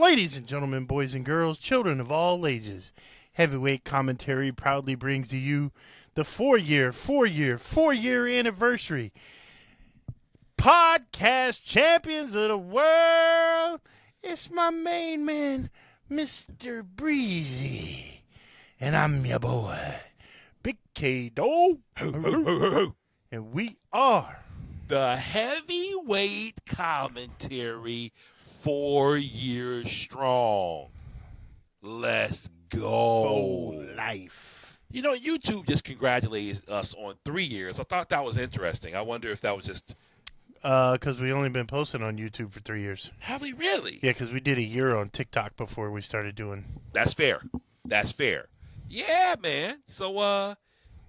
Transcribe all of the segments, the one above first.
Ladies and gentlemen, boys and girls, children of all ages, Heavyweight Commentary proudly brings to you the four-year anniversary podcast champions of the world. It's my main man, Mr. Breezy, and I'm your boy, Big K-Dawg, and we are the Heavyweight Commentary 4 years strong. Let's go. for life. You know, YouTube just congratulated us on 3 years. I thought that was interesting. I wonder if that was just... Because we only been posting on YouTube for 3 years. Have we really? Yeah, because we did a year on TikTok before we started doing. That's fair. That's fair. Yeah, man. So,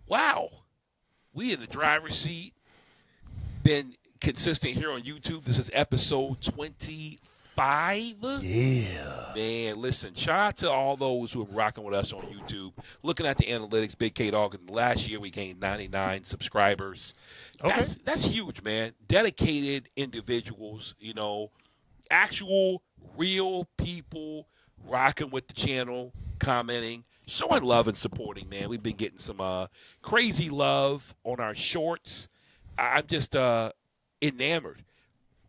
wow. We in the driver's seat. Been consistent here on YouTube. This is episode 25. Yeah. Man, listen, shout out to all those who are rocking with us on YouTube. Looking at the analytics, Big K-Dawg, and last year we gained 99 subscribers. Okay. That's huge, man. Dedicated individuals, you know, actual, real people rocking with the channel, commenting, showing love and supporting, man. We've been getting some crazy love on our shorts. I'm just enamored.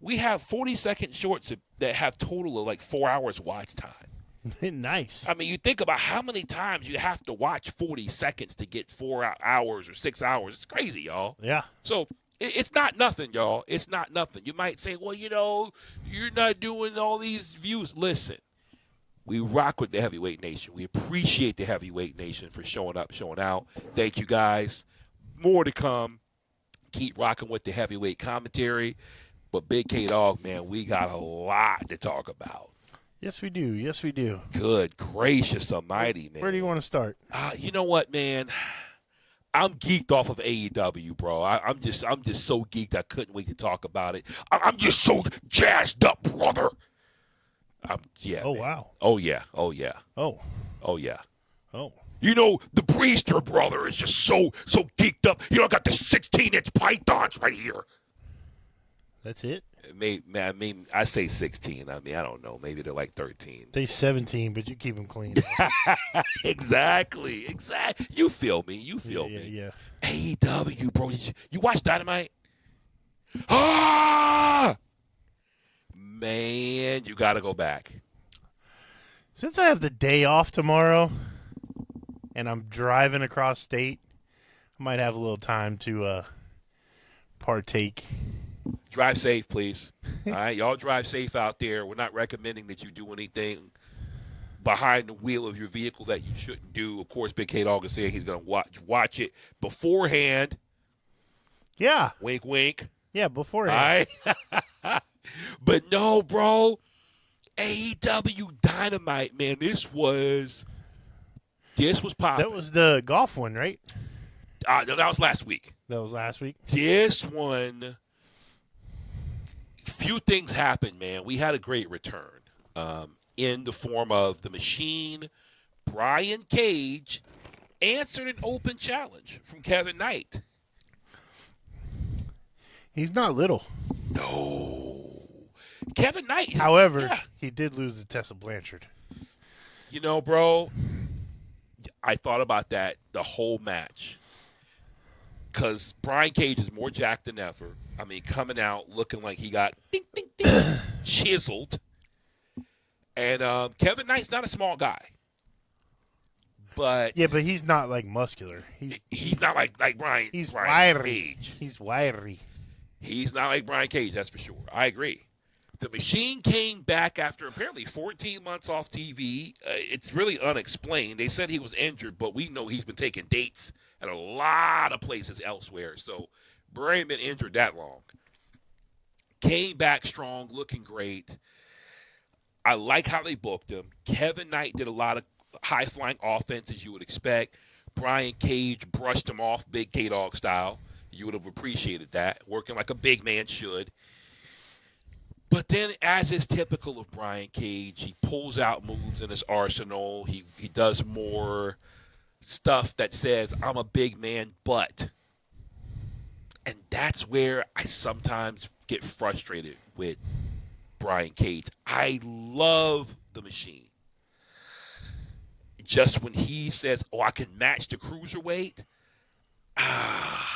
We have 40-second shorts that have total of like 4 hours watch time. Nice. I mean, you think about how many times you have to watch 40 seconds to get 4 hours or 6 hours. It's crazy, y'all. Yeah. So it's not nothing, y'all. It's not nothing. You might say, well, you know, you're not doing all these views. Listen, we rock with the Heavyweight Nation. We appreciate the Heavyweight Nation for showing up, showing out. Thank you, guys. More to come. Keep rocking with the Heavyweight Commentary. But Big K-Dawg, man, we got a lot to talk about. Yes, we do. Yes, we do. Good gracious almighty, man. Where do you want to start? You know what, man? I'm geeked off of AEW, bro. I'm just so geeked I couldn't wait to talk about it. I'm just so jazzed up, brother. Yeah. Oh, man. wow. Oh, yeah. Oh, yeah. Oh. Oh, yeah. Oh. You know, the Breester brother is just so geeked up. You know, I got the 16-inch pythons right here. That's it? I say 16. I mean, I don't know. Maybe they're like 13. They 17, but you keep them clean. Exactly. You feel me. Yeah. AEW, bro. You watch Dynamite? Ah! Man, you got to go back. Since I have the day off tomorrow and I'm driving across state, I might have a little time to partake. Drive safe, please. All right, y'all drive safe out there. We're not recommending that you do anything behind the wheel of your vehicle that you shouldn't do. Of course, Big K-Dawg is saying he's going to watch it beforehand. Yeah. Wink, wink. Yeah, beforehand. All right. But no, bro. AEW Dynamite, man. This was popping. That was the golf one, right? No, that was last week. That was last week? This one, few things happened, man. We had a great return in the form of the Machine. Brian Cage answered an open challenge from Kevin Knight. He's not little. No. Kevin Knight. However, yeah. He did lose to Tessa Blanchard. You know, bro, I thought about that the whole match. Because Brian Cage is more jacked than ever. I mean, coming out looking like he got ding, ding, ding, chiseled. And Kevin Knight's not a small guy. But yeah, but he's not like muscular. He's not like Brian. He's Brian wiry. Cage. He's wiry. He's not like Brian Cage, that's for sure. I agree. The Machine came back after apparently 14 months off TV. It's really unexplained. They said he was injured, but we know he's been taking dates at a lot of places elsewhere. So Bray ain't been injured that long. Came back strong, looking great. I like how they booked him. Kevin Knight did a lot of high-flying offense, as you would expect. Brian Cage brushed him off, Big K-Dawg style. You would have appreciated that, working like a big man should. But then, as is typical of Brian Cage, he pulls out moves in his arsenal. He does more stuff that says, I'm a big man, but. And that's where I sometimes get frustrated with Brian Cage. I love the Machine. Just when he says, "Oh, I can match the cruiserweight," I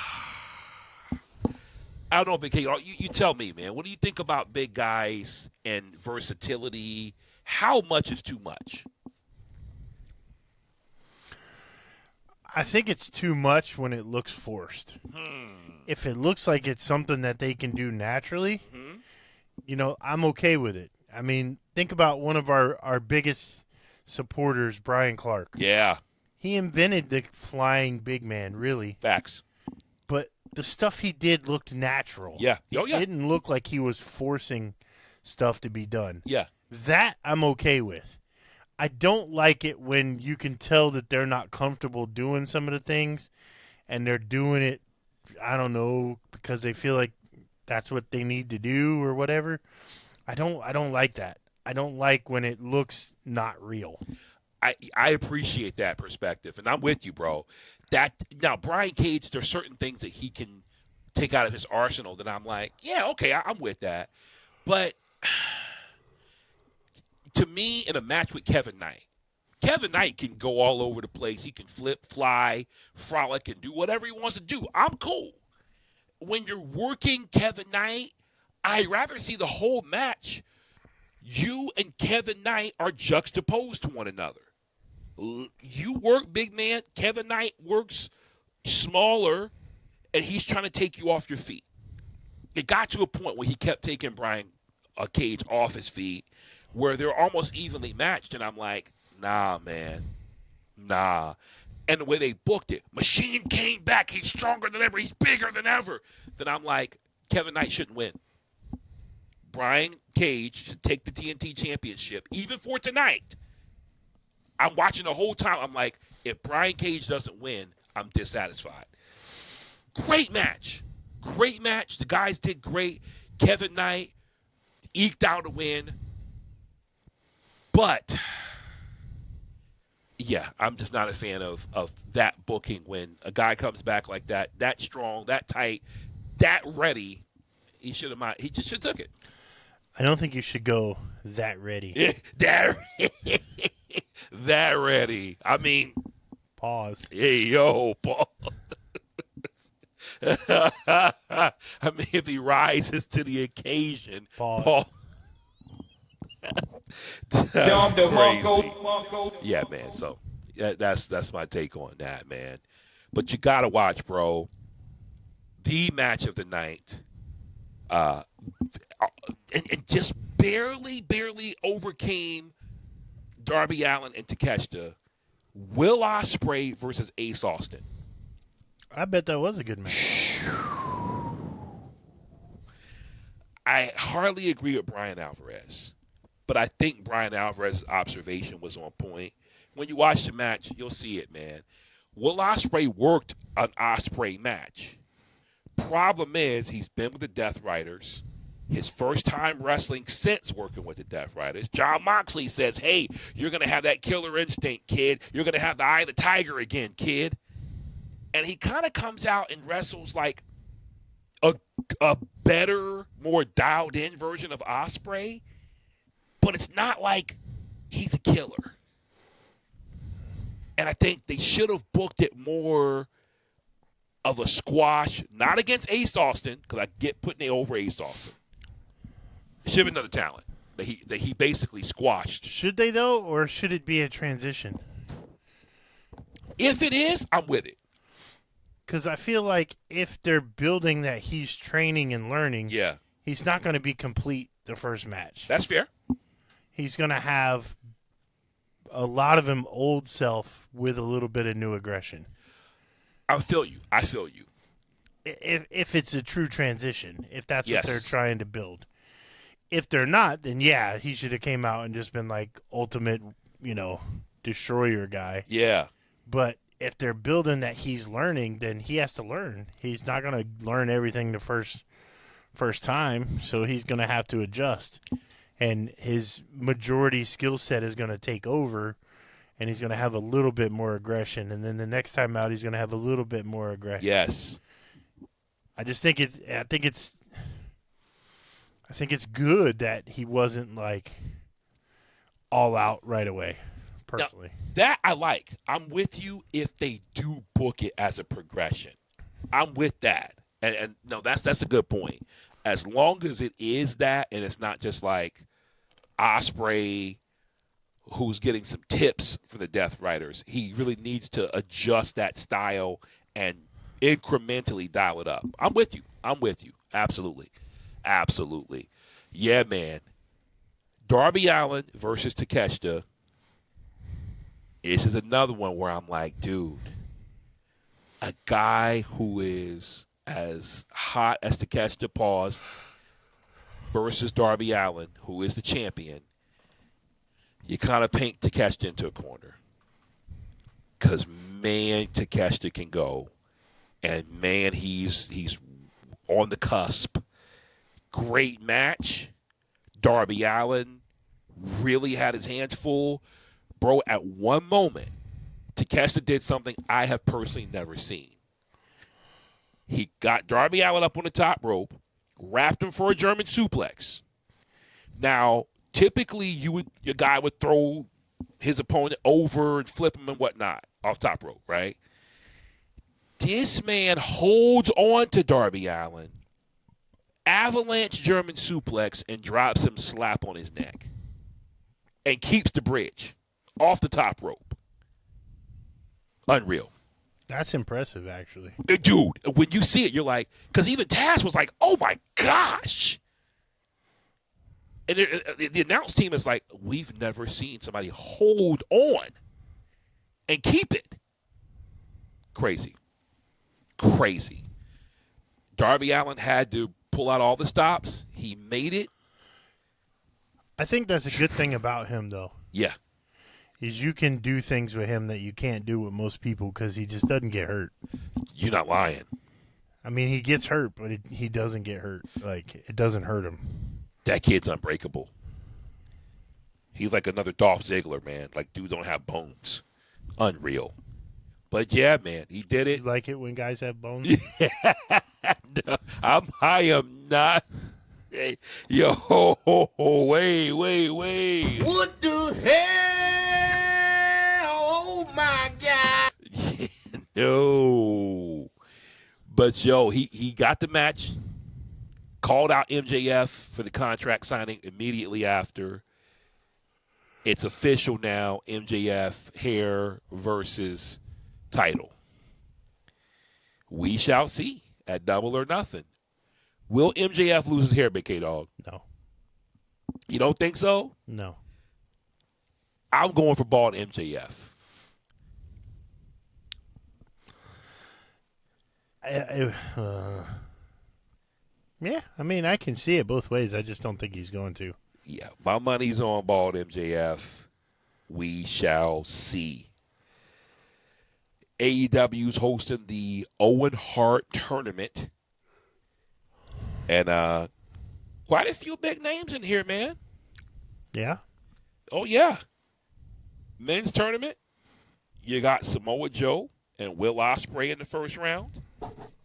don't know, Big K. You tell me, man. What do you think about big guys and versatility? How much is too much? I think it's too much when it looks forced. If it looks like it's something that they can do naturally, I'm okay with it. I mean, think about one of our biggest supporters, Brian Clark. Yeah. He invented the flying big man, really. Facts. But the stuff he did looked natural. Yeah. It didn't look like he was forcing stuff to be done. Yeah. That I'm okay with. I don't like it when you can tell that they're not comfortable doing some of the things and they're doing it, I don't know, because they feel like that's what they need to do or whatever. I don't like that. I don't like when it looks not real. I appreciate that perspective, and I'm with you, bro. Now, Brian Cage, there's certain things that he can take out of his arsenal that I'm like, yeah, okay, I'm with that. But to me, in a match with Kevin Knight can go all over the place. He can flip, fly, frolic, and do whatever he wants to do. I'm cool. When you're working Kevin Knight, I'd rather see the whole match. You and Kevin Knight are juxtaposed to one another. You work big man. Kevin Knight works smaller, and he's trying to take you off your feet. It got to a point where he kept taking Brian Cage off his feet, where they're almost evenly matched, and I'm like, nah, man. Nah. And the way they booked it, Machine came back. He's stronger than ever. He's bigger than ever. Then I'm like, Kevin Knight shouldn't win. Brian Cage should take the TNT Championship, even for tonight. I'm watching the whole time. I'm like, if Brian Cage doesn't win, I'm dissatisfied. Great match. Great match. The guys did great. Kevin Knight eked out a win. But, yeah, I'm just not a fan of that booking when a guy comes back like that strong, that tight, that ready. He just should have took it. I don't think you should go that ready. that ready. I mean, pause. Hey, yo, Paul. I mean, if he rises to the occasion, Paul. Crazy. Yeah, man. So that's my take on that, man. But you gotta watch, bro. The match of the night. And just barely overcame Darby Allin and Takeshita. Will Ospreay versus Ace Austin. I bet that was a good match. I hardly agree with Brian Alvarez, but I think Brian Alvarez's observation was on point. When you watch the match, you'll see it, man. Will Ospreay worked an Ospreay match. Problem is, he's been with the Death Riders. His first time wrestling since working with the Death Riders. John Moxley says, hey, you're going to have that killer instinct, kid. You're going to have the eye of the tiger again, kid. And he kind of comes out and wrestles like a better, more dialed-in version of Ospreay. But it's not like he's a killer. And I think they should have booked it more of a squash, not against Ace Austin, because I get putting it over Ace Austin. It should have been another talent that he basically squashed. Should they, though, or should it be a transition? If it is, I'm with it. Because I feel like if they're building that he's training and learning, he's not going to be complete the first match. That's fair. He's going to have a lot of him old self with a little bit of new aggression. I feel you. If it's a true transition, if that's what they're trying to build. If they're not, then yeah, he should have came out and just been like ultimate, destroyer guy. Yeah. But if they're building that he's learning, then he has to learn. He's not going to learn everything the first time, so he's going to have to adjust. And his majority skill set is going to take over, and he's going to have a little bit more aggression. And then the next time out, he's going to have a little bit more aggression. Yes. I think it's good that he wasn't like all out right away, personally. Now, that I like. I'm with you if they do book it as a progression. I'm with that. And no, that's a good point. As long as it is that and it's not just like Ospreay who's getting some tips from the Death Riders, he really needs to adjust that style and incrementally dial it up. I'm with you. Absolutely. Absolutely. Yeah, man. Darby Allin versus Takeshita. This is another one where I'm like, dude, a guy who is as hot as Takeshita paws versus Darby Allin, who is the champion, you kind of paint Takeshita into a corner. Because, man, Takeshita can go. And, man, he's on the cusp. Great match. Darby Allin really had his hands full. Bro, at one moment, Takeshita did something I have personally never seen. He got Darby Allin up on the top rope, wrapped him for a German suplex. Now, typically, your guy would throw his opponent over and flip him and whatnot off top rope, right? This man holds on to Darby Allin, avalanche German suplex, and drops him slap on his neck. And keeps the bridge off the top rope. Unreal. That's impressive, actually. Dude, when you see it, you're like, because even Taz was like, oh my gosh. And the announce team is like, we've never seen somebody hold on and keep it. Crazy. Darby Allin had to pull out all the stops. He made it. I think that's a good thing about him, though. Yeah. Is you can do things with him that you can't do with most people because he just doesn't get hurt. You're not lying. I mean, he gets hurt, but he doesn't get hurt. Like, it doesn't hurt him. That kid's unbreakable. He's like another Dolph Ziggler, man. Like, dude don't have bones. Unreal. But, yeah, man, he did it. You like it when guys have bones? No, I am not. Hey, yo, wait. What the hell? Oh, my God. No. But, yo, he got the match, called out MJF for the contract signing immediately after. It's official now, MJF hair versus title. We shall see at Double or Nothing. Will MJF lose his hair, Big K-Dawg? No. You don't think so? No. I'm going for bald MJF. Yeah, I mean, I can see it both ways. I just don't think he's going to. Yeah, my money's on bald MJF. We shall see. AEW's hosting the Owen Hart tournament. And quite a few big names in here, man. Yeah? Oh, yeah. Men's tournament. You got Samoa Joe and Will Ospreay in the first round.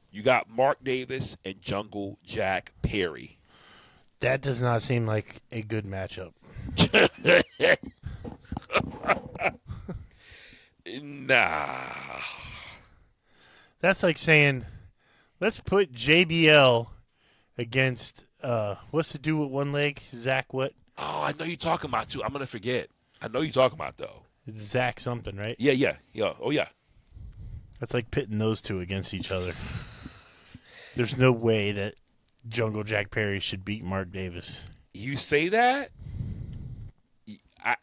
You got Mark Davis and Jungle Jack Perry. That does not seem like a good matchup. Nah. That's like saying, let's put JBL against, what's the dude with one leg? Zach what? Oh, I know you're talking about, too. I'm going to forget. I know you're talking about, though. It's Zach something, right? Yeah. Oh, yeah. That's like pitting those two against each other. There's no way that Jungle Jack Perry should beat Mark Davis. You say that?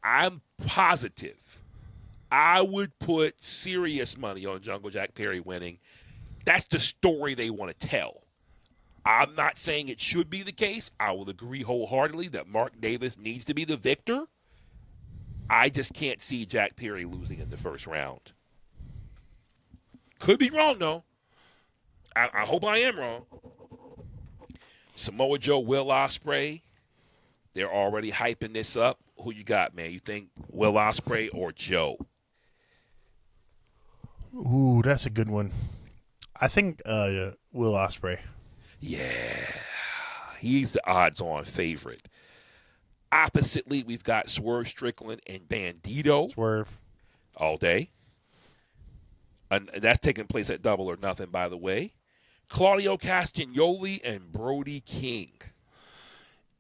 I'm positive. I would put serious money on Jungle Jack Perry winning. That's the story they want to tell. I'm not saying it should be the case. I will agree wholeheartedly that Mark Davis needs to be the victor. I just can't see Jack Perry losing in the first round. Could be wrong, though. I hope I am wrong. Samoa Joe, Will Ospreay. They're already hyping this up. Who you got, man? You think Will Ospreay or Joe? Ooh, that's a good one. I think Will Ospreay. Yeah. He's the odds-on favorite. Oppositely, we've got Swerve Strickland and Bandito Swerve. all day. And that's taking place at Double or Nothing, by the way. Claudio Castagnoli and Brody King.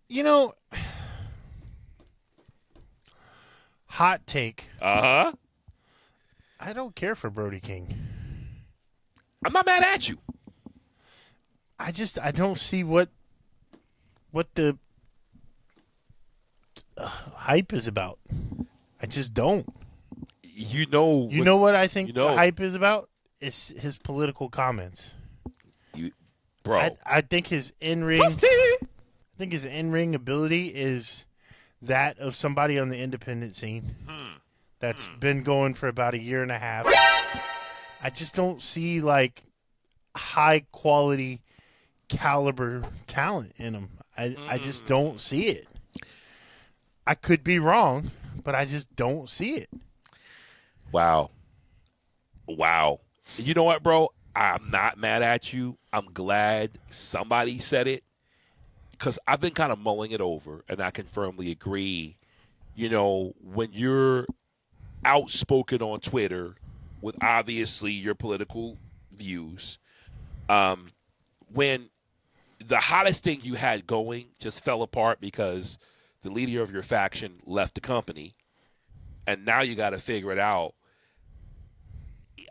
You know, hot take. Uh-huh. I don't care for Brody King. I'm not mad at you. I don't see what the hype is about. I just don't. You know what I think you know. the hype is about? It's his political comments. Bro. I think his in-ring ability is that of somebody on the independent scene that's been going for about a year and a half. I just don't see like high quality caliber talent in him. I just don't see it. I could be wrong, but I just don't see it. Wow. You know what, bro? I'm not mad at you. I'm glad somebody said it because I've been kind of mulling it over, and I can firmly agree. You know, when you're outspoken on Twitter with obviously your political views, when the hottest thing you had going just fell apart because the leader of your faction left the company, and now you got to figure it out.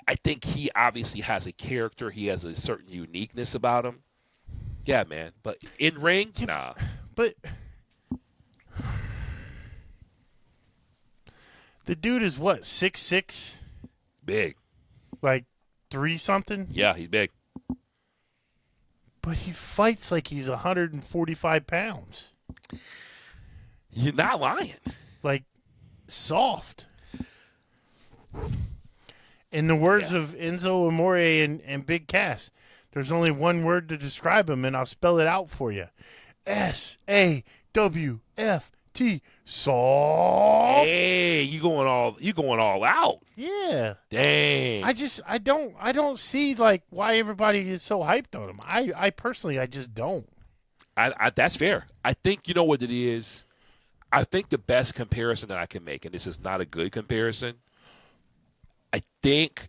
I think he obviously has a character. He has a certain uniqueness about him. Yeah, man. But in ring, nah. But the dude is what, 6'6"? Big. Like 3-something? Yeah, he's big. But he fights like he's 145 pounds. You're not lying. Like, soft. In the words of Enzo Amore and Big Cass, there's only one word to describe him, and I'll spell it out for you. SAWFT. Soft. Hey, you going all out. Yeah. Dang. I don't see like why everybody is so hyped on him. I personally just don't. I that's fair. I think you know what it is. I think the best comparison that I can make, and this is not a good comparison, I think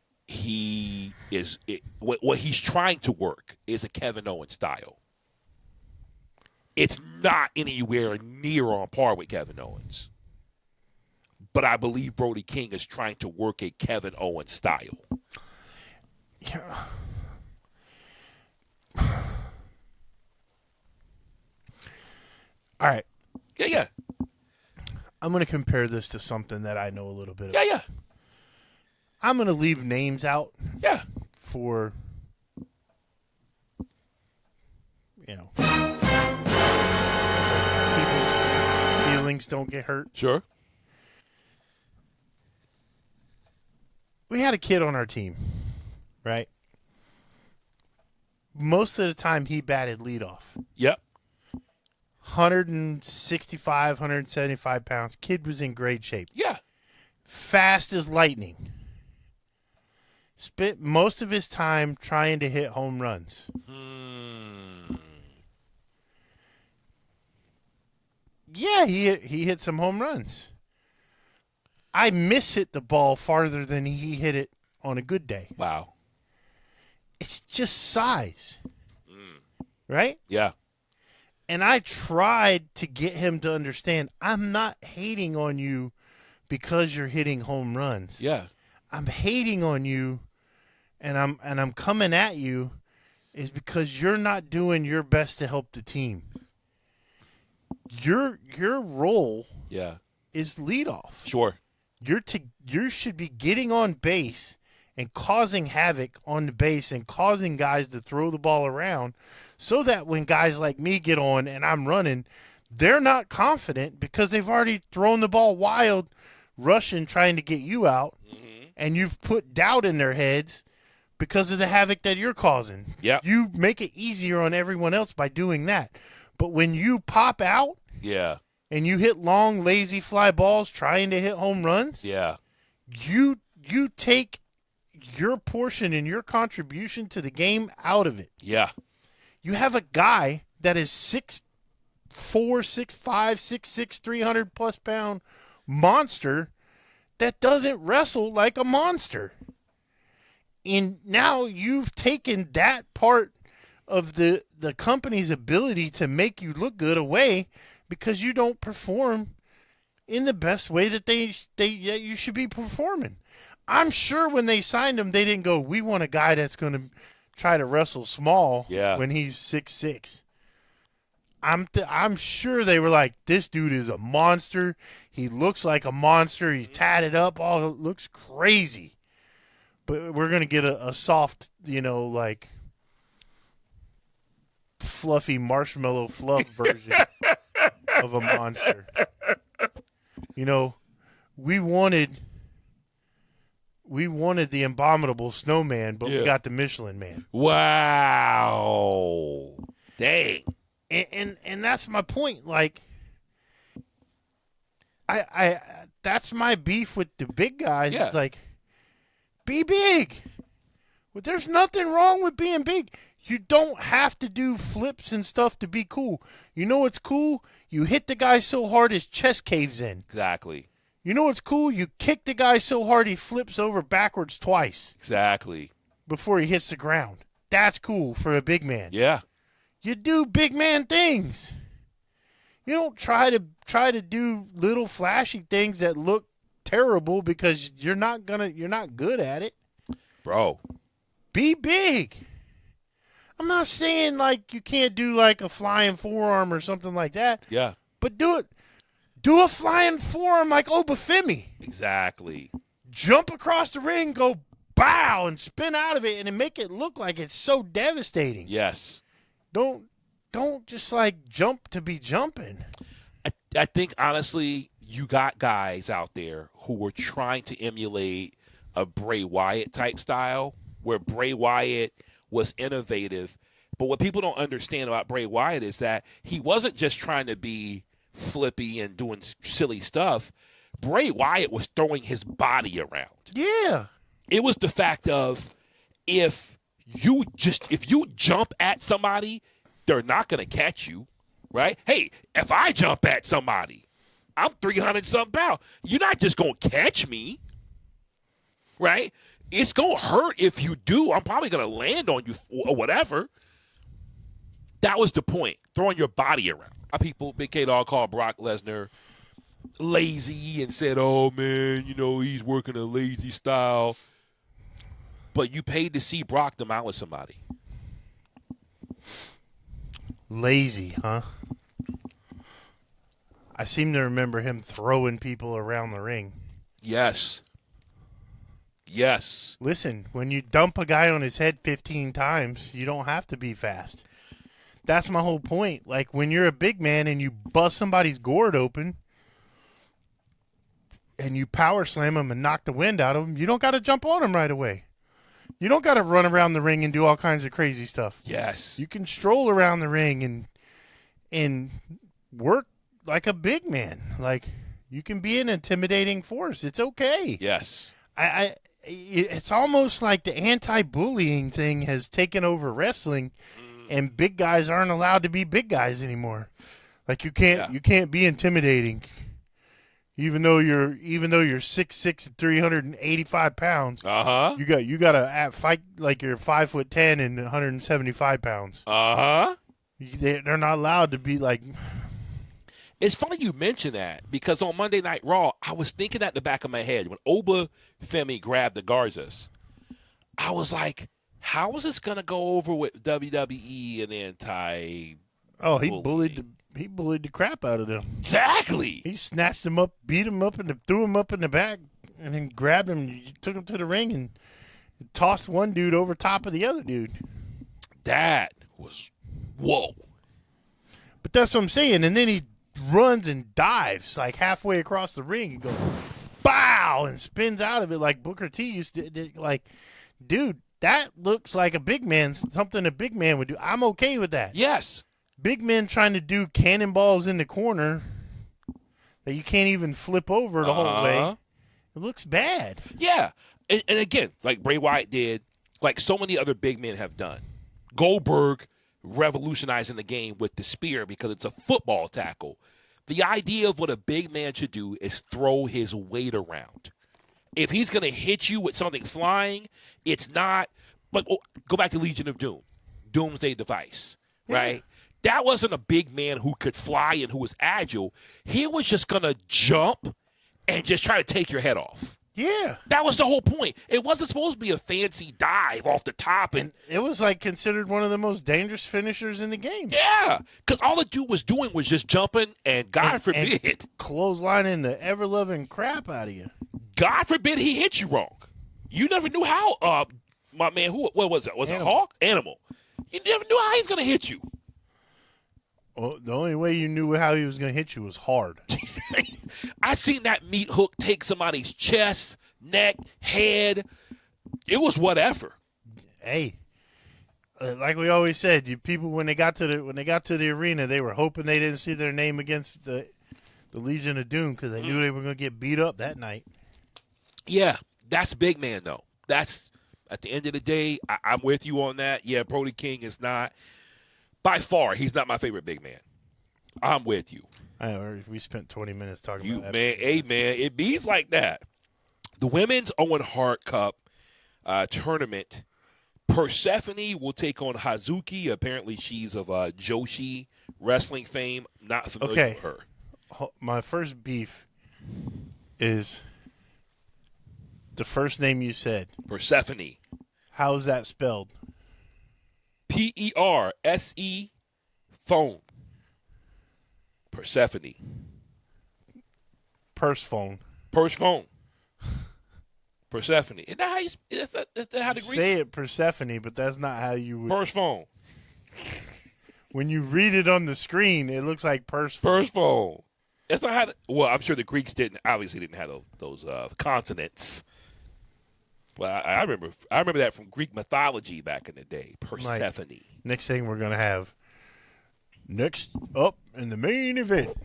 what he's trying to work is a Kevin Owens style. It's not anywhere near on par with Kevin Owens. But I believe Brody King is trying to work a Kevin Owens style. Yeah. All right. Yeah. I'm going to compare this to something that I know a little bit about. Yeah. I'm going to leave names out. Yeah. For, people's feelings don't get hurt. Sure. We had a kid on our team, right? Most of the time he batted leadoff. Yep. 165, 175 pounds. Kid was in great shape. Yeah. Fast as lightning. Spent most of his time trying to hit home runs. Yeah, he hit some home runs. I hit the ball farther than he hit it on a good day. Wow. It's just size. Right? Yeah. And I tried to get him to understand I'm not hating on you because you're hitting home runs. Yeah. I'm hating on you and I'm coming at you is because you're not doing your best to help the team. Your role is leadoff. Sure. You should be getting on base and causing havoc on the base and causing guys to throw the ball around so that when guys like me get on and I'm running, they're not confident because they've already thrown the ball wild, rushing, trying to get you out, and you've put doubt in their heads because of the havoc that you're causing. Yep. You make it easier on everyone else by doing that. But when you pop out and you hit long, lazy fly balls trying to hit home runs, you take your portion and your contribution to the game out of it. Yeah. You have a guy that is 6'4", 6'5", 6'6", 300+ pound monster that doesn't wrestle like a monster. And now you've taken that part of the company's ability to make you look good away because you don't perform in the best way that you should be performing. I'm sure when they signed him, they didn't go, we want a guy that's going to try to wrestle small when he's 6'6". I'm sure they were like, this dude is a monster. He looks like a monster. He's tatted up. All it looks crazy. But we're going to get a soft, like fluffy marshmallow fluff version of a monster. We wanted the abominable snowman, but we got the Michelin man. Wow. Dang. And that's my point. Like, I that's my beef with the big guys. Yeah. It's like, be big. Well, there's nothing wrong with being big. You don't have to do flips and stuff to be cool. You know what's cool? You hit the guy so hard his chest caves in. Exactly. You know what's cool? You kick the guy so hard he flips over backwards twice. Exactly. Before he hits the ground. That's cool for a big man. Yeah. You do big man things. You don't try to do little flashy things that look terrible because you're not good at it. Bro. Be big. I'm not saying like you can't do like a flying forearm or something like that. Yeah. But do it. Do a flying forearm like Obafemi. Exactly. Jump across the ring, go bow, and spin out of it, and then make it look like it's so devastating. Yes. Don't just like jump to be jumping. I think, honestly, you got guys out there who were trying to emulate a Bray Wyatt type style where Bray Wyatt was innovative. But what people don't understand about Bray Wyatt is that he wasn't just trying to be flippy and doing silly stuff. Bray Wyatt was throwing his body around. Yeah. It was the fact of if you jump at somebody, they're not going to catch you, right? Hey, if I jump at somebody, I'm 300-something pounds. You're not just going to catch me, right? It's going to hurt if you do. I'm probably going to land on you or whatever. That was the point, throwing your body around. People, Big K-Dawg called Brock Lesnar lazy and said, oh, man, he's working a lazy style. But you paid to see Brock demolish somebody. Lazy, huh? I seem to remember him throwing people around the ring. Yes. Yes. Listen, when you dump a guy on his head 15 times, you don't have to be fast. That's my whole point. Like, when you're a big man and you bust somebody's gourd open and you power slam him and knock the wind out of him, you don't got to jump on him right away. You don't got to run around the ring and do all kinds of crazy stuff. Yes. You can stroll around the ring and work like a big man. Like, you can be an intimidating force. It's okay. Yes. It's almost like the anti-bullying thing has taken over wrestling, and big guys aren't allowed to be big guys anymore. Like, you can't be intimidating. Even though you're 6'6" and 385 pounds, you gotta fight like you're 5'10" and 175 pounds. They're not allowed to be like. It's funny you mention that because on Monday Night Raw, I was thinking at the back of my head when Obafemi grabbed the Garzas, I was like, how is this gonna go over with WWE and anti? Oh, he bullied the crap out of them. Exactly. He snatched him up, beat him up, and threw him up in the back, and then grabbed him, took him to the ring, and tossed one dude over top of the other dude. That was whoa. But that's what I'm saying. And then he runs and dives like halfway across the ring and goes, bow, and spins out of it like Booker T used to. Like, dude, that looks like something a big man would do. I'm okay with that. Yes. Big men trying to do cannonballs in the corner that you can't even flip over the whole way. It looks bad. Yeah. And again, like Bray Wyatt did, like so many other big men have done. Goldberg revolutionizing the game with the spear because it's a football tackle. The idea of what a big man should do is throw his weight around. If he's going to hit you with something flying, it's not. But go back to Legion of Doom, Doomsday Device, right? Yeah. That wasn't a big man who could fly and who was agile. He was just going to jump and just try to take your head off. Yeah. That was the whole point. It wasn't supposed to be a fancy dive off the top. And it was like considered one of the most dangerous finishers in the game. Yeah, because all the dude was doing was just jumping and God forbid. And clotheslining the ever-loving crap out of you. God forbid he hit you wrong. You never knew how, my man, what was it? Was it Hawk? Animal. You never knew how he's going to hit you. Well, the only way you knew how he was going to hit you was hard. I seen that meat hook take somebody's chest, neck, head. It was whatever. Hey, like we always said, people when they got to the arena, they were hoping they didn't see their name against the Legion of Doom because they knew they were going to get beat up that night. Yeah, that's big man though. That's at the end of the day, I'm with you on that. Yeah, Brody King is not. By far, he's not my favorite big man. I'm with you. I know, we spent 20 minutes talking about that. Man, hey, man, it beats like that. The Women's Owen Hart Cup tournament, Persephone will take on Hazuki. Apparently, she's of Joshi wrestling fame. Not familiar with her. My first beef is the first name you said. Persephone. How's that spelled? Perse phone. Persephone. Purse phone. Purse phone. Persephone. Isn't that how you? Is that how the Greek say it Persephone, but that's not how you would. Purse phone. When you read it on the screen, it looks like purse phone. Purse phone. That's not how. Well, I'm sure the Greeks obviously didn't have those consonants. Well, I remember that from Greek mythology back in the day. Persephone. Next thing we're gonna have. Next up in the main event,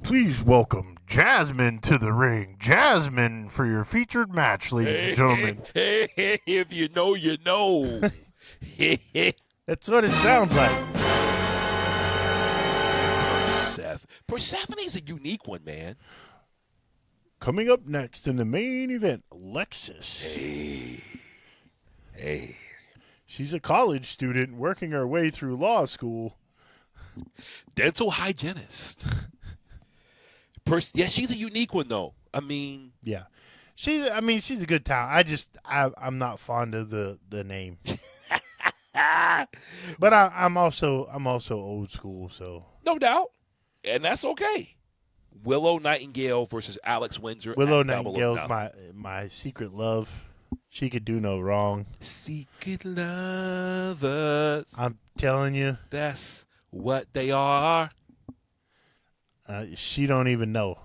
please welcome Jasmine to the ring. Jasmine for your featured match, ladies and gentlemen. Hey, if you know, you know. That's what it sounds like. Persephone's a unique one, man. Coming up next in the main event, Lexus. Hey. She's a college student working her way through law school. Dental hygienist. Yeah, she's a unique one, though. I mean. Yeah. She's a good talent. I'm not fond of the name. But I'm also old school, so. No doubt. And that's okay. Willow Nightingale versus Alex Windsor. Willow Nightingale's my secret love. She could do no wrong. Secret lovers. I'm telling you. That's what they are. She don't even know.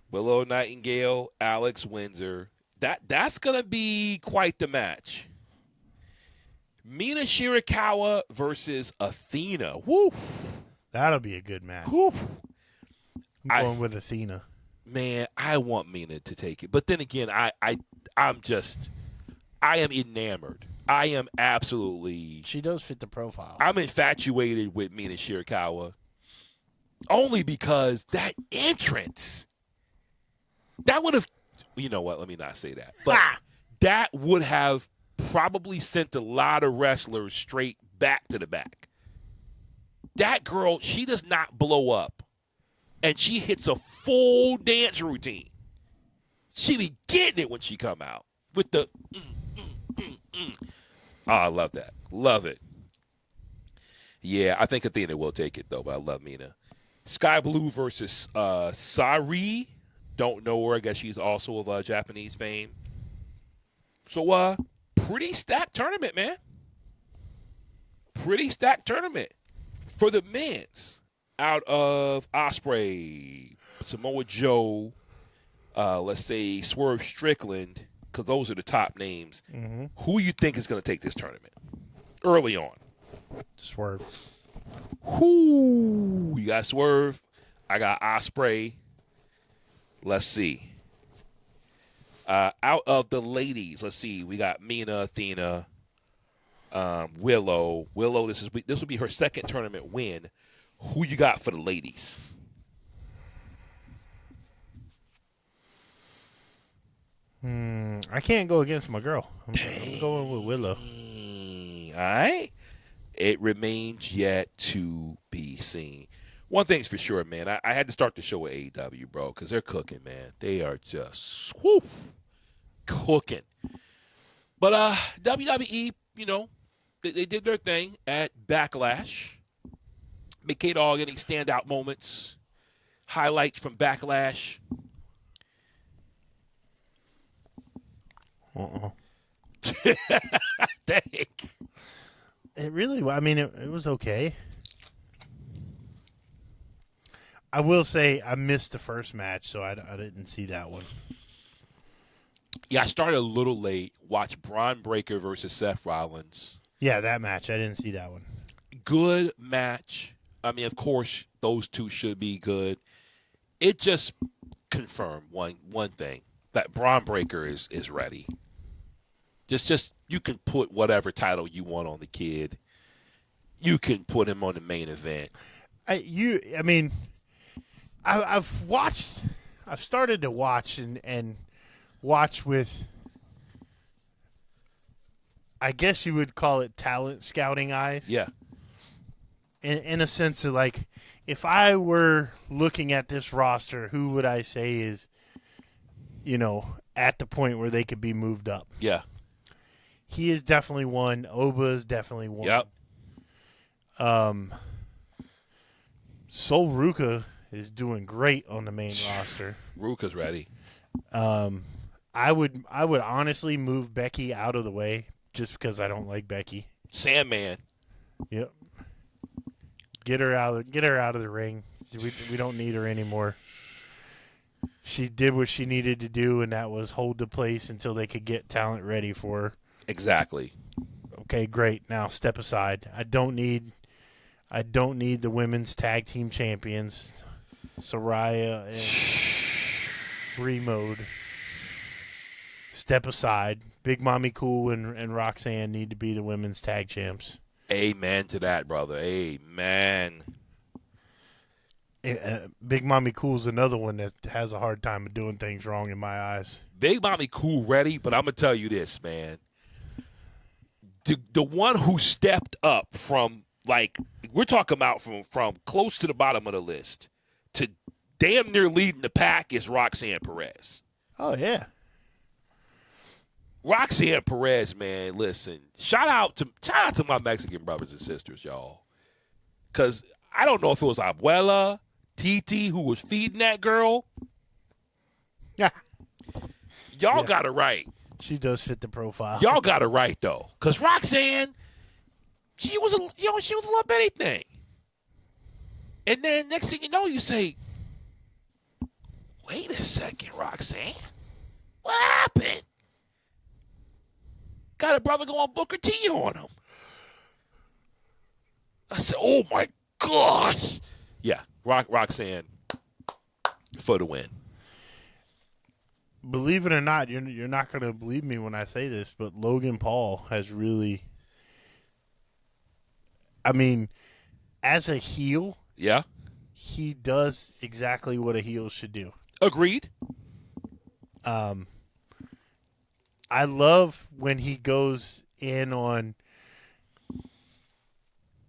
Willow Nightingale, Alex Windsor. That's going to be quite the match. Mina Shirakawa versus Athena. Woo. That'll be a good match. Woo. I'm going with Athena. Man, I want Mina to take it. But then again, I am enamored. I am absolutely. She does fit the profile. I'm infatuated with Mina Shirakawa. Only because that entrance. That would have. You know what? Let me not say that. But that would have probably sent a lot of wrestlers straight back to the back. That girl, she does not blow up. And she hits a full dance routine. She be getting it when she come out. With the Oh, I love that. Love it. Yeah, I think Athena will take it, though, but I love Mina. Sky Blue versus Sari. Don't know her. I guess she's also of Japanese fame. So, pretty stacked tournament, man. Pretty stacked tournament. For the men's, out of Ospreay, Samoa Joe, let's say Swerve Strickland, because those are the top names. Mm-hmm. Who you think is going to take this tournament early on? Swerve. Who? You got Swerve. I got Ospreay. Let's see. Out of the ladies, let's see. We got Mina, Athena. Willow. This will be her second tournament win. Who you got for the ladies? I can't go against my girl. I'm going with Willow. All right. It remains yet to be seen. One thing's for sure, man. I had to start the show with AEW, bro, because they're cooking, man. They are just cooking. But WWE, they did their thing at Backlash. Big K-Dawg, any standout moments, highlights from Backlash? Dang. It really, it was okay. I will say I missed the first match, so I didn't see that one. Yeah, I started a little late. Watched Braun Breaker versus Seth Rollins. Yeah, that match. I didn't see that one. Good match. Of course, those two should be good. It just confirmed one thing, that Braun Breaker is ready. Just you can put whatever title you want on the kid. You can put him on the main event. I've started to watch and watch with, I guess you would call it talent scouting eyes. Yeah. In a sense of like, if I were looking at this roster, who would I say is, at the point where they could be moved up? Yeah. He is definitely one. Oba is definitely one. Yep. Sol Ruka is doing great on the main roster. Ruka's ready. I would honestly move Becky out of the way just because I don't like Becky. Sandman. Yep. Get her out of the ring. We don't need her anymore. She did what she needed to do, and that was hold the place until they could get talent ready for her. Exactly. Okay, great. Now step aside. I don't need the women's tag team champions, Saraya and Bree Mode. Step aside. Big Mommy Cool and Roxanne need to be the women's tag champs. Amen to that, brother. Amen. Big Mommy Cool's another one that has a hard time of doing things wrong in my eyes. Big Mommy Cool ready, but I'm going to tell you this, man. The one who stepped up from, like, we're talking about from close to the bottom of the list to damn near leading the pack is Roxanne Perez. Oh, yeah. Roxanne Perez, man, listen, shout out to my Mexican brothers and sisters, y'all. Because I don't know if it was Abuela, Titi, who was feeding that girl. Yeah. Y'all got it right. She does fit the profile. Y'all got it right, though. Because Roxanne, she was a little bitty thing. And then next thing you know, you say, wait a second, Roxanne. What happened? Got a brother going Booker T on him. I said, oh, my gosh. Yeah, Roxanne for the win. Believe it or not, you're not going to believe me when I say this, but Logan Paul has really, as a heel, yeah, he does exactly what a heel should do. Agreed. I love when he goes in on,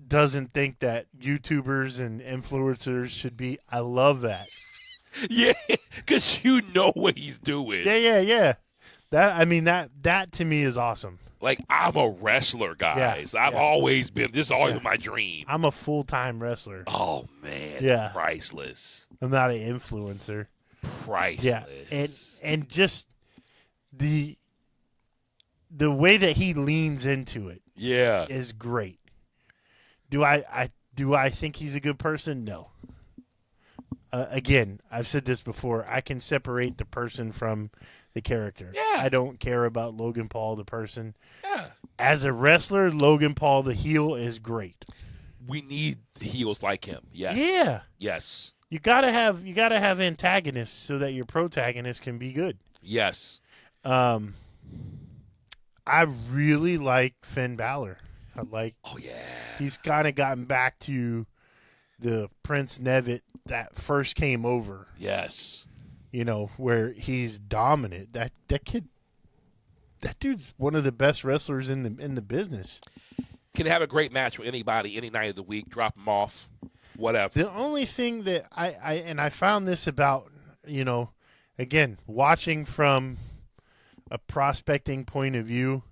doesn't think that YouTubers and influencers should be. I love that. Yeah, because you know what he's doing. Yeah. That to me is awesome. Like, I'm a wrestler, guys. I've always been. This is always been my dream. I'm a full-time wrestler. Oh, man. Yeah. Priceless. I'm not an influencer. Priceless. Yeah, and just the way that he leans into it, is great. Do I think he's a good person? No. Again, I've said this before. I can separate the person from the character. Yeah. I don't care about Logan Paul, the person. Yeah. As a wrestler, Logan Paul, the heel, is great. We need heels like him. Yes. Yeah. Yes. You gotta have antagonists so that your protagonist can be good. Yes. I really like Finn Balor. Like, Oh yeah. he's kind of gotten back to the Prince Nevitt that first came over. Yes. You know, where he's dominant. That dude's one of the best wrestlers in the business. Can have a great match with anybody any night of the week. Drop him off, whatever. The only thing that I found this about, you know, again, watching from a prospecting point of view,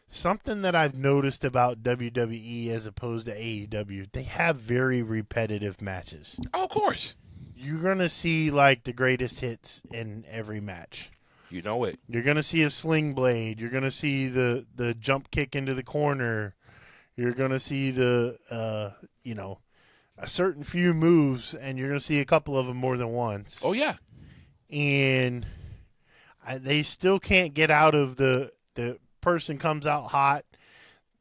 something that I've noticed about WWE as opposed to AEW, they have very repetitive matches. Oh, of course. You're going to see, like, the greatest hits in every match. You know it. You're going to see a sling blade. You're going to see the jump kick into the corner. You're going to see a certain few moves, and you're going to see a couple of them more than once. Oh, yeah. And they still can't get out of the person comes out hot,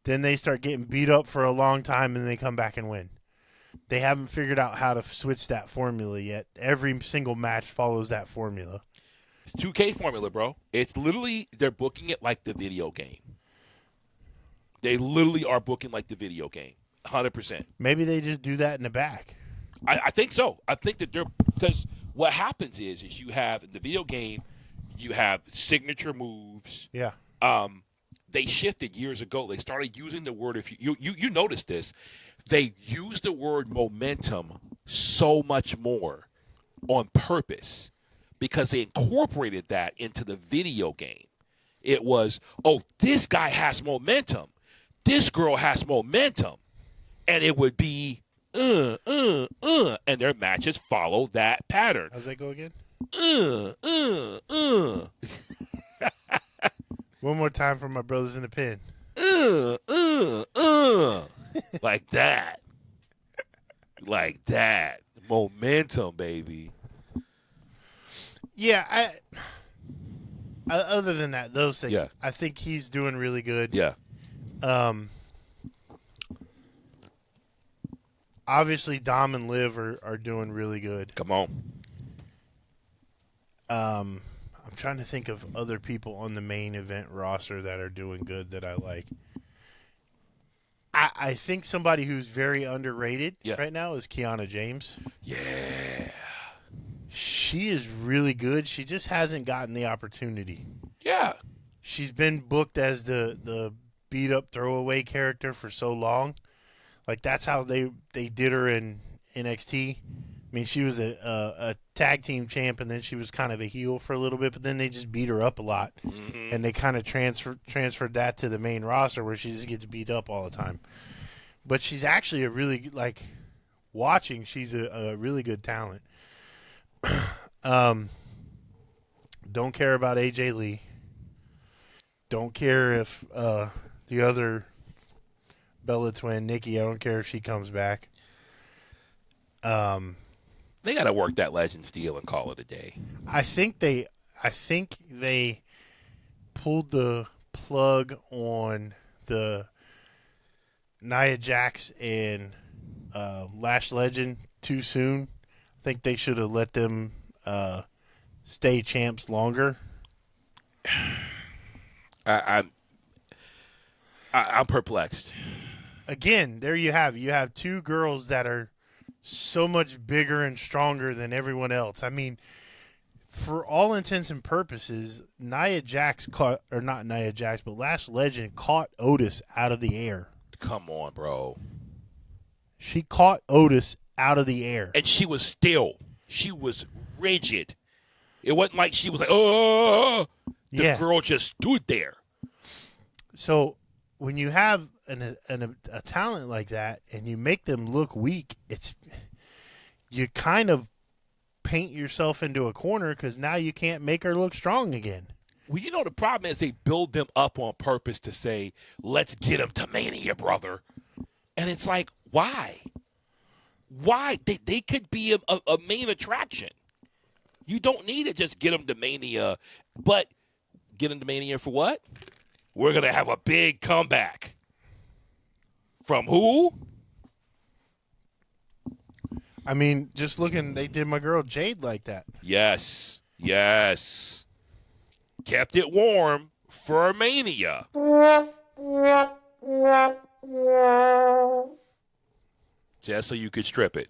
then they start getting beat up for a long time, and they come back and win. They haven't figured out how to switch that formula yet. Every single match follows that formula. It's 2K formula, bro. It's literally, they're booking it like the video game. They literally are booking like the video game. 100%. Maybe they just do that in the back. I think so. I think that because what happens is you have, in the video game, you have signature moves. Yeah. They shifted years ago. They started using the word, if you notice this, they use the word momentum so much more on purpose because they incorporated that into the video game. It was, oh, this guy has momentum. This girl has momentum. And it would be, and their matches follow that pattern. How's that go again? uh. One more time for my brothers in the pen. Like that. Like that. Momentum, baby. Yeah, other than that, those things, Yeah. I think he's doing really good. Yeah. Obviously, Dom and Liv are doing really good. Come on. I'm trying to think of other people on the main event roster that are doing good that I like. I think somebody who's very underrated right now is Kiana James. Yeah. She is really good. She just hasn't gotten the opportunity. Yeah. She's been booked as the beat-up throwaway character for so long. Like, that's how they did her in NXT. I mean, she was a tag team champ, and then she was kind of a heel for a little bit, but then they just beat her up a lot. Mm-hmm. And they kind of transferred that to the main roster where she just gets beat up all the time. But she's actually a really, like, watching, she's a really good talent. Don't care about AJ Lee. Don't care if the other Bella twin, Nikki, I don't care if she comes back. They got to work that Legends deal and call it a day. I think they pulled the plug on the Nia Jax and Lash Legend too soon. I think they should have let them stay champs longer. I'm perplexed. Again, there you have it. You have two girls that are so much bigger and stronger than everyone else. I mean, for all intents and purposes, Nia Jax but Lash Legend caught Otis out of the air. Come on, bro. She caught Otis out of the air. And she was still. She was rigid. It wasn't like she was like, oh. The girl just stood there. So when you have a talent like that and you make them look weak, you kind of paint yourself into a corner because now you can't make her look strong again. Well, you know, the problem is they build them up on purpose to say, let's get them to Mania, brother. And it's like, why? Why? They could be a main attraction. You don't need to just get them to Mania. But get them to Mania for what? We're going to have a big comeback. From who? I mean, just looking, they did my girl Jade like that. Yes. Yes. Kept it warm for Mania. Just so you could strip it.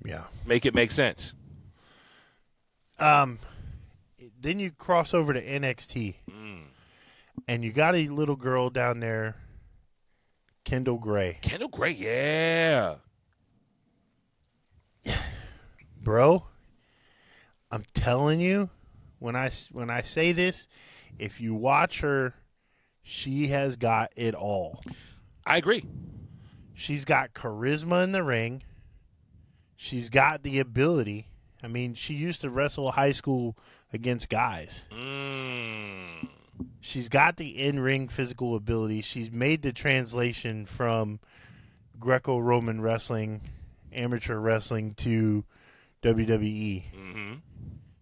Yeah. Make it make sense. Then you cross over to NXT, and you got a little girl down there, Kendall Gray. Kendall Gray, yeah. Bro, I'm telling you, when I say this, if you watch her, she has got it all. I agree. She's got charisma in the ring. She's got the ability. I mean, she used to wrestle high school against guys. She's got the in-ring physical ability. She's made the translation from Greco-Roman wrestling, amateur wrestling, to WWE.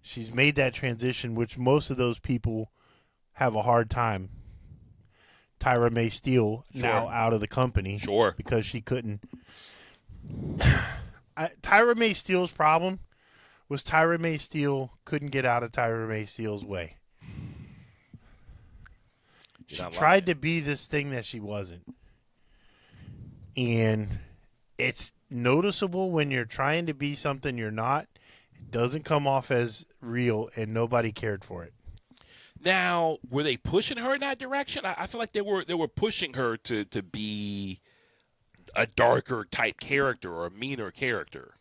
She's made that transition, which most of those people have a hard time. Tyra May Steele now out of the company. Sure. Because she couldn't. Tyra May Steele's problem was Tyra May Steele couldn't get out of Tyra May Steele's way. She tried to be this thing that she wasn't. And it's noticeable when you're trying to be something you're not. It doesn't come off as real, and nobody cared for it. Now, were they pushing her in that direction? I feel like they were pushing her to be a darker type character or a meaner character.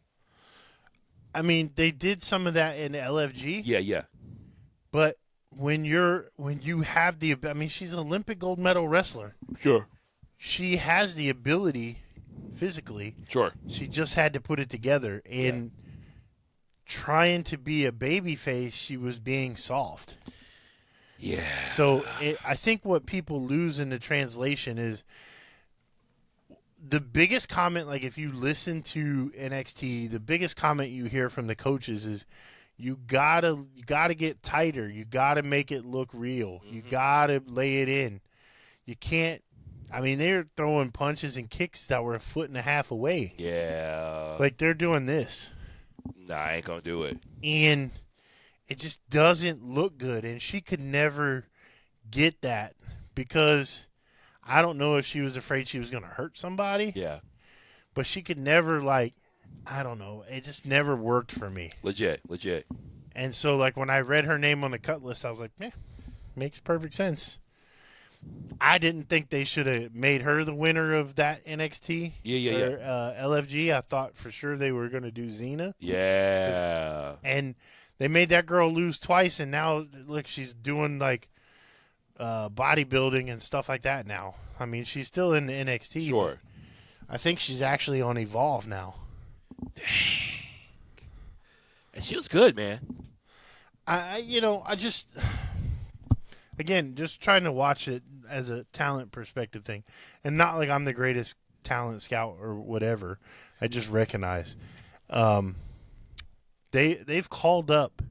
I mean, they did some of that in LFG. Yeah. But when you have the, I mean, she's an Olympic gold medal wrestler. Sure. She has the ability physically. Sure. She just had to put it together. And trying to be a baby face, she was being soft. Yeah. So I think what people lose in the translation is the biggest comment, like if you listen to NXT, the biggest comment you hear from the coaches is you gotta get tighter. You gotta make it look real. You gotta lay it in. You can't. I mean, they're throwing punches and kicks that were 1.5 feet away. Yeah. Like they're doing this. Nah, I ain't gonna do it. And it just doesn't look good. And she could never get that because I don't know if she was afraid she was going to hurt somebody. Yeah. But she could never, like, I don't know. It just never worked for me. Legit. And so, like, when I read her name on the cut list, I was like, makes perfect sense. I didn't think they should have made her the winner of that NXT. Yeah. LFG. I thought for sure they were going to do Xena. Yeah. And they made that girl lose twice, and now, look, she's doing, like, bodybuilding and stuff like that now. I mean, she's still in the NXT. Sure. I think she's actually on Evolve now. Dang. And she was good, man. I just again, just trying to watch it as a talent perspective thing, and not like I'm the greatest talent scout or whatever. I just recognize they've called up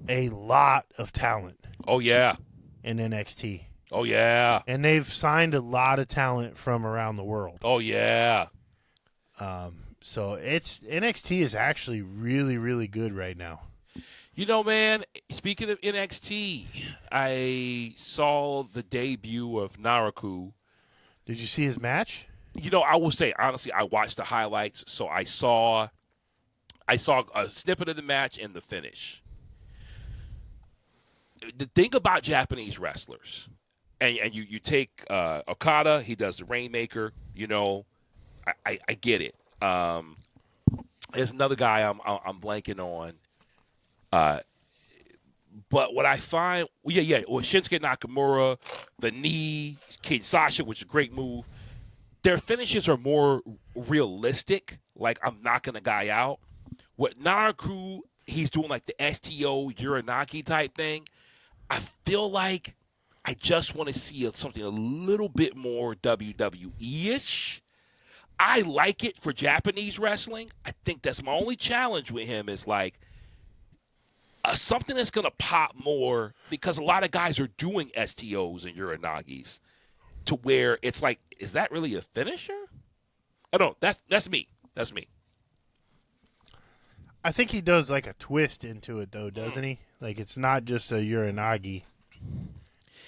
a lot of talent. Oh yeah. In NXT. Oh yeah. And they've signed a lot of talent from around the world. Oh yeah. So it's NXT is actually really, really good right now. You know, man, speaking of NXT, I saw the debut of Naraku. Did you see his match? You know, I will say, honestly, I watched the highlights, so I saw a snippet of the match and the finish. The thing about Japanese wrestlers, and you take Okada, he does the Rainmaker, you know, I get it. There's another guy I'm blanking on. But what I find, well, Shinsuke Nakamura, the knee, Kid Sasha, which is a great move. Their finishes are more realistic, like I'm knocking a guy out. What Naraku, he's doing like the STO Uranagi type thing. I feel like I just want to see something a little bit more WWE-ish. I like it for Japanese wrestling. I think that's my only challenge with him is like something that's going to pop more because a lot of guys are doing STOs and Uranagis to where it's like, is that really a finisher? I don't know. That's me. That's me. I think he does like a twist into it though, doesn't he? Like it's not just a Uranagi.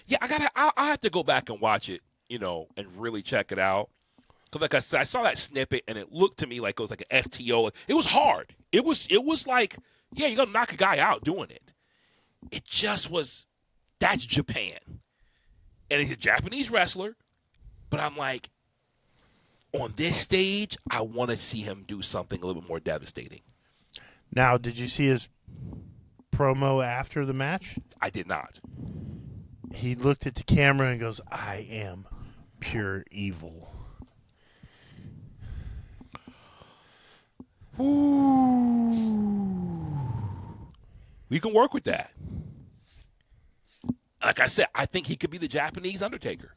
Yeah, I have to go back and watch it. and really check it out. Because like I said, I saw that snippet, and it looked to me like it was like an STO. It was hard. It was like, yeah, you're going to knock a guy out doing it. It just was, that's Japan. And he's a Japanese wrestler, but I'm like, on this stage, I want to see him do something a little bit more devastating. Now, did you see his promo after the match? I did not. He looked at the camera and goes, I am pure evil. Ooh. We can work with that. Like I said, I think he could be the Japanese Undertaker.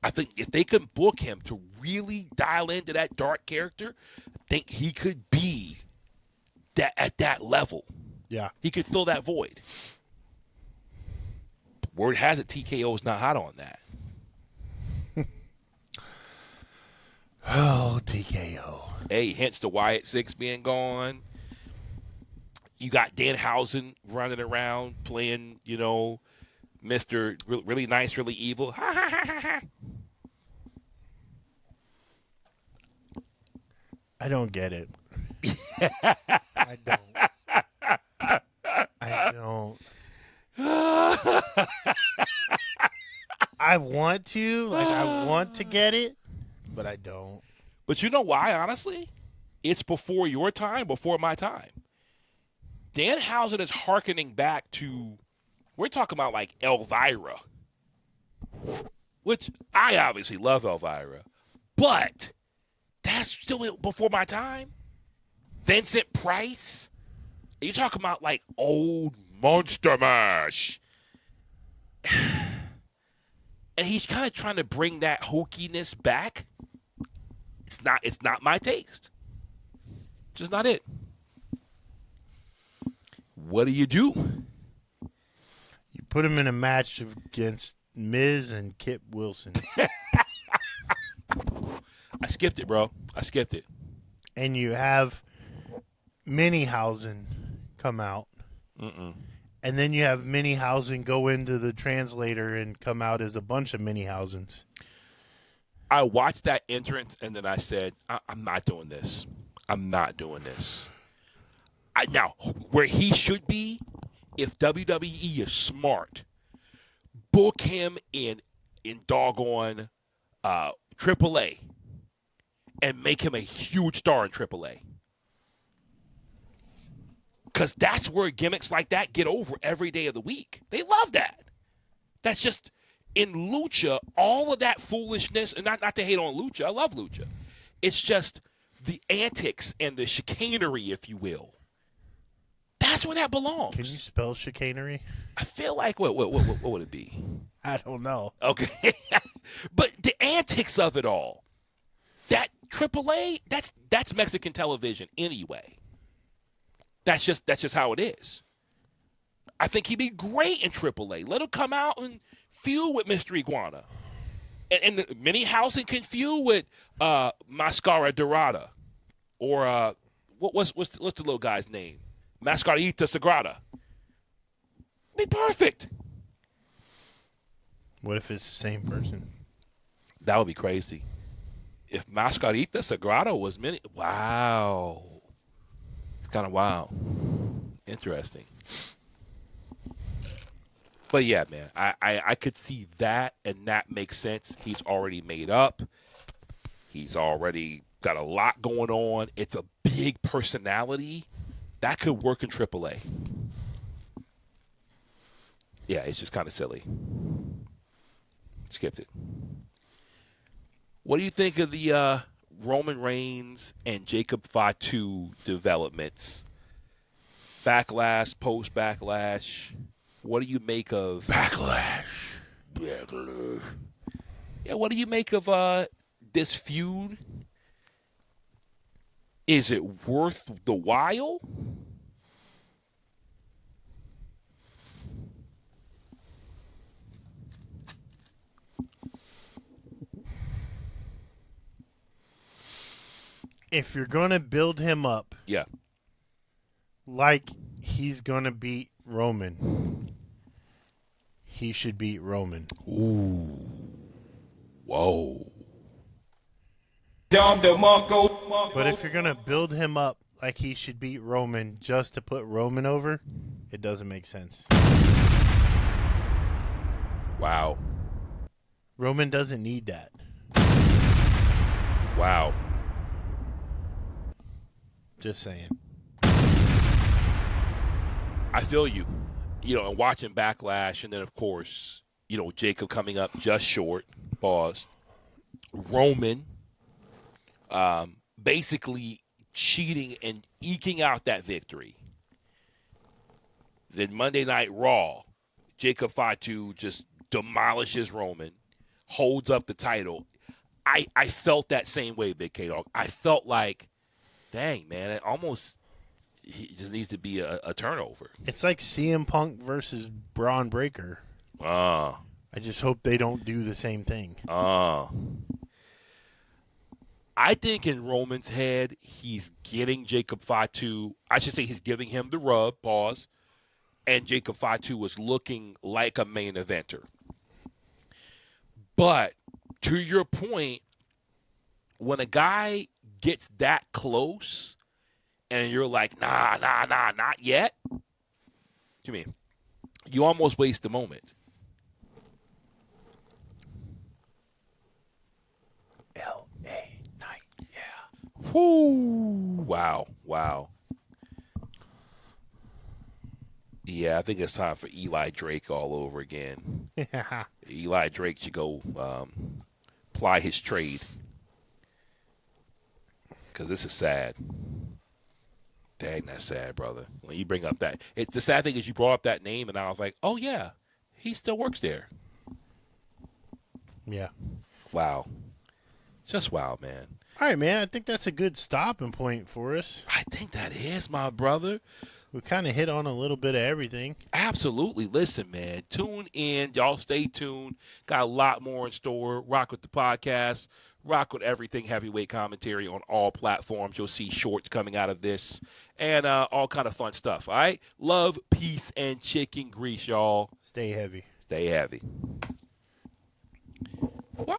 I think if they can book him to really dial into that dark character, I think he could be that at that level. Yeah. He could fill that void. Word has it TKO is not hot on that. Oh, TKO. Hey, hence the Wyatt 6 being gone. You got Danhausen running around playing, Mr. Really nice, really evil. Ha, ha, ha, ha, ha. I don't get it. I don't. I don't. I want to. I want to get it, but I don't. But you know why, honestly? It's before your time, before my time. Danhausen is hearkening back to, we're talking about like Elvira, which I obviously love Elvira, but that's still before my time. Vincent Price, you're talking about like old Monster Mash. And he's kind of trying to bring that hokiness back. It's not my taste. Just not it. What do? You put him in a match against Miz and Kip Wilson. I skipped it, bro. I skipped it. And you have Minniehausen come out. And then you have Minniehausen go into the translator and come out as a bunch of Minniehausens. I watched that entrance, and then I said, I'm not doing this. I'm not doing this. Now, where he should be, if WWE is smart, book him in doggone AAA and make him a huge star in AAA. Because that's where gimmicks like that get over every day of the week. They love that. That's just, in Lucha, all of that foolishness, and not to hate on Lucha, I love Lucha. It's just the antics and the chicanery, if you will. That's where that belongs. Can you spell chicanery? I feel like, what would it be? I don't know. Okay. But the antics of it all, that AAA, that's Mexican television anyway. That's just how it is. I think he'd be great in AAA. Let him come out and feud with Mr. Iguana. And Minniehausen can feud with Mascara Dorada. Or what's the little guy's name? Mascarita Sagrada. Be perfect. What if it's the same person? That would be crazy. If Mascarita Sagrada was wow. It's kind of wild. Interesting. But yeah, man, I could see that, and that makes sense. He's already made up. He's already got a lot going on. It's a big personality. That could work in AAA. Yeah, it's just kind of silly. Skipped it. What do you think of the Roman Reigns and Jacob Fatu developments? Backlash, post-backlash. What do you make of... Backlash. Yeah, what do you make of this feud? Is it worth the while? If you're going to build him up, Yeah. like he's going to beat Roman, he should beat Roman. Ooh. Whoa. But if you're going to build him up like he should beat Roman just to put Roman over, it doesn't make sense. Wow. Roman doesn't need that. Wow. Just saying. I feel you. And watching Backlash, and then, of course, Jacob coming up just short. Pause. Roman basically cheating and eking out that victory. Then Monday Night Raw, Jacob Fatu just demolishes Roman, holds up the title. I felt that same way, Big K-Dawg. I felt like, dang, man, he just needs to be a turnover. It's like CM Punk versus Braun Breaker. I just hope they don't do the same thing. I think in Roman's head, he's getting Jacob Fatu. I should say he's giving him the rub, pause, and Jacob Fatu was looking like a main eventer. But to your point, when a guy gets that close and you're like, nah, not yet, what do you mean? You almost waste the moment. L.A. Night, yeah. Whoo. Wow. Yeah, I think it's time for Eli Drake all over again. Yeah. Eli Drake should go ply his trade. Because this is sad. Dang, that's sad, brother. When you bring up that. The sad thing is you brought up that name, and I was like, oh, yeah, he still works there. Yeah. Wow. Just wow, man. All right, man. I think that's a good stopping point for us. I think that is, my brother. We kind of hit on a little bit of everything. Absolutely. Listen, man, tune in. Y'all stay tuned. Got a lot more in store. Rock with the podcast. Rock with everything heavyweight commentary on all platforms. You'll see shorts coming out of this and all kind of fun stuff. All right? Love, peace, and chicken grease, y'all. Stay heavy. Stay heavy.